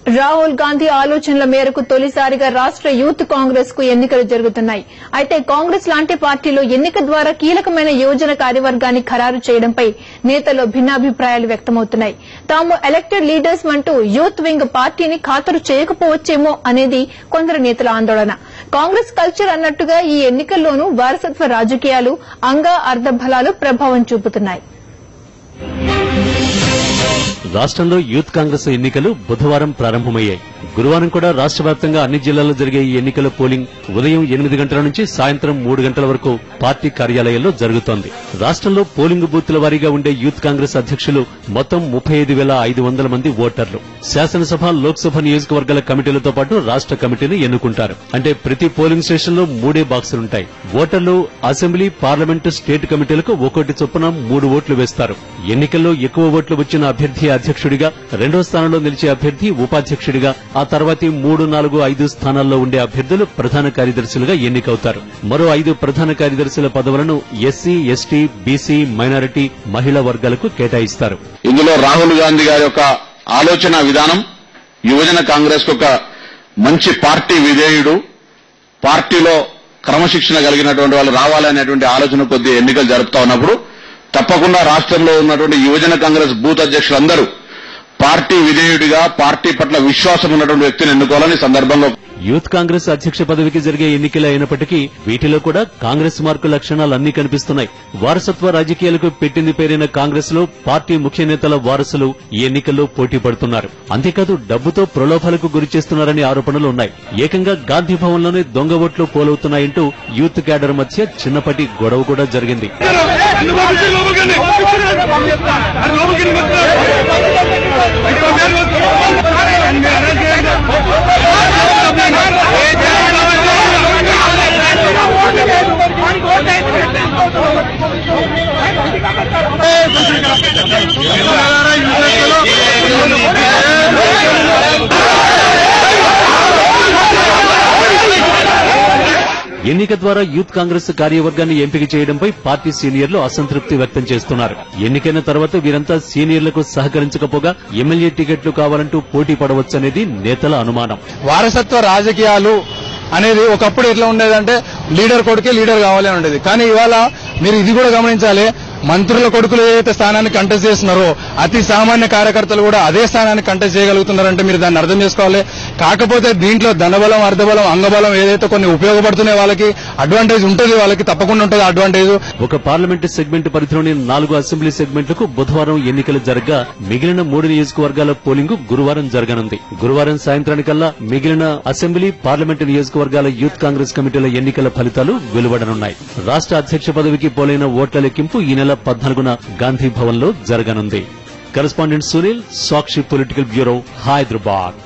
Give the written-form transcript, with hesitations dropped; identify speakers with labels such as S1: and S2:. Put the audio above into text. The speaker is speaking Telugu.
S1: రాహుల్ గాంధీ ఆలోచనల మేరకు తొలిసారిగా రాష్ట యూత్ కాంగ్రెస్ కు ఎన్నికలు జరుగుతున్నాయి. అయితే కాంగ్రెస్ లాంటి పార్టీలో ఎన్నిక ద్వారా కీలకమైన యువజన కార్యవర్గాన్ని ఖరారు చేయడంపై నేతల్లో భిన్నాభిప్రాయాలు వ్యక్తమవుతున్నాయి. తాము ఎలక్టెడ్ లీడర్స్ అంటూ యూత్ వింగ్ పార్టీని ఖాతరు చేయకపోవచ్చేమో అనేది కొందరు నేతల ఆందోళన. కాంగ్రెస్ కల్చర్ అన్నట్టుగా ఈ ఎన్నికల్లోనూ వారసత్వ రాజకీయాలు, అంగా అర్ధబలాలు ప్రభావం చూపుతున్నాయి.
S2: రాష్ట్రంలో యూత్ కాంగ్రెస్ ఎన్నికలు బుధవారం ప్రారంభమయ్యాయి. గురువారం కూడా రాష్ట్ర వ్యాప్తంగా అన్ని జిల్లాల్లో జరిగే ఈ ఎన్నికల పోలింగ్ ఉదయం 8 గంటల నుంచి సాయంత్రం 3 గంటల వరకు పార్టీ కార్యాలయాల్లో జరుగుతోంది. రాష్ట్రంలో పోలింగ్ బూత్ల వారీగా ఉండే యూత్ కాంగ్రెస్ అధ్యక్షులు మొత్తం 35,500 మంది ఓటర్లు. శాసనసభ, లోక్సభ నియోజకవర్గాల కమిటీలతో పాటు రాష్ట్ర కమిటీని ఎన్నుకుంటారు. అంటే ప్రతి పోలింగ్ స్టేషన్లో 3 బాక్సులుంటాయి. ఓటర్లు అసెంబ్లీ, పార్లమెంటు, స్టేట్ కమిటీలకు ఒక్కోటి చొప్పున 3 ఓట్లు వేస్తారు. ఎన్నికల్లో ఎక్కువ ఓట్లు వచ్చిన అభ్యర్థి అధ్యక్షుడిగా, రెండో స్థానంలో నిలిచే అభ్యర్థి ఉపాధ్యక్షుడిగా, ఆ తర్వాతి 3, 4, 5 స్థానాల్లో ఉండే అభ్యర్థులు ప్రధాన కార్యదర్శులుగా ఎన్నికవుతారు. మరో 5 ప్రధాన కార్యదర్శుల పదవులను ఎస్సీ, ఎస్టీ, బీసీ, మైనారిటీ, మహిళా వర్గాలకు కేటాయిస్తారు.
S3: ఇందులో రాహుల్ గాంధీ గారి యొక్క ఆలోచన విధానం యువజన కాంగ్రెస్ కు ఒక మంచి పార్టీ విధేయుడు, పార్టీలో క్రమశిక్షణ కలిగినటువంటి వాళ్ళు రావాలనేటువంటి ఆలోచన కొద్ది ఎన్నికలు జరుపుతా ఉన్నప్పుడు తప్పకుండా రాష్ట్రంలో ఉన్నటువంటి యువజన కాంగ్రెస్ బూత్ అధ్యక్షులందరూ పార్టీ విధేయుడిగా, పార్టీ పట్ల విశ్వాసం ఉన్నటువంటి వ్యక్తిని ఎన్నుకోవాలని సందర్భంగా
S2: యూత్ కాంగ్రెస్ అధ్యక్ష పదవికి జరిగే ఎన్నికలే అయినప్పటికీ వీటిలో కూడా కాంగ్రెస్ మార్కు లక్షణాలన్నీ కనిపిస్తున్నాయి. వారసత్వ రాజకీయాలకు పెట్టింది పేరైన కాంగ్రెస్ లో పార్టీ ముఖ్య నేతల వారసులు ఈ ఎన్నికల్లో పోటీ పడుతున్నారు. అంతేకాదు డబ్బుతో ప్రలోభాలకు గురి చేస్తున్నారనే ఆరోపణలు ఉన్నాయి. ఏకంగా గాంధీ భవన్లోనే దొంగ ఓట్లు పోలవుతున్నాయంటూ యూత్ క్యాడర్ మధ్య చిన్నపాటి గొడవ కూడా జరిగింది. ఎన్నిక ద్వారా యూత్ కాంగ్రెస్ కార్యవర్గాన్ని ఎంపిక చేయడంపై పార్టీ సీనియర్లు అసంతృప్తి వ్యక్తం చేస్తున్నారు. ఎన్నికైన తర్వాత వీరంతా సీనియర్లకు సహకరించకపోగా ఎమ్మెల్యే టికెట్లు కావాలంటూ పోటీ పడవచ్చనేది నేతల అనుమానం.
S4: వారసత్వ రాజకీయాలు అనేది ఒకప్పుడు ఎట్లా ఉండేదంటే లీడర్ కొడుకే లీడర్ కావాలి అని ఉండేది. కానీ ఇవాళ మీరు ఇది కూడా గమనించాలి, మంత్రుల కొడుకులు ఏదైతే స్థానాన్ని కంటెస్ట్ చేస్తున్నారో అతి సామాన్య కార్యకర్తలు కూడా అదే స్థానాన్ని కంటెస్ట్ చేయగలుగుతున్నారంటే మీరు దాన్ని అర్థం చేసుకోవాలి. కాకపోతే దీంట్లో ధనబలం, అర్ధబలం, అంగబలం ఏదైతే కొన్ని ఉపయోగపడుతున్నాయి వాళ్ళకి అడ్వాంటేజ్ ఉంటుంది, వాళ్ళకి తప్పకుండా ఉంటుంది అడ్వాంటేజ్.
S2: ఒక పార్లమెంటు సెగ్మెంట్ పరిధిలోని 4 అసెంబ్లీ సెగ్మెంట్లకు బుధవారం ఎన్నికలు జరగగా మిగిలిన 3 నియోజకవర్గాల పోలింగ్ గురువారం జరగనుంది. గురువారం సాయంత్రానికల్లా మిగిలిన అసెంబ్లీ, పార్లమెంటు నియోజకవర్గాల యూత్ కాంగ్రెస్ కమిటీల ఎన్నికల ఫలితాలు వెలువడనున్నాయి. రాష్ట్ర అధ్యక్ష పదవికి పోలైన ఓట్ల లెక్కింపు ఈ నెల 14న గాంధీ భవన్ లో జరగనుంది. కరెస్పాండెంట్ సునీల్, సాక్షి పొలిటికల్ బ్యూరో, హైదరాబాద్.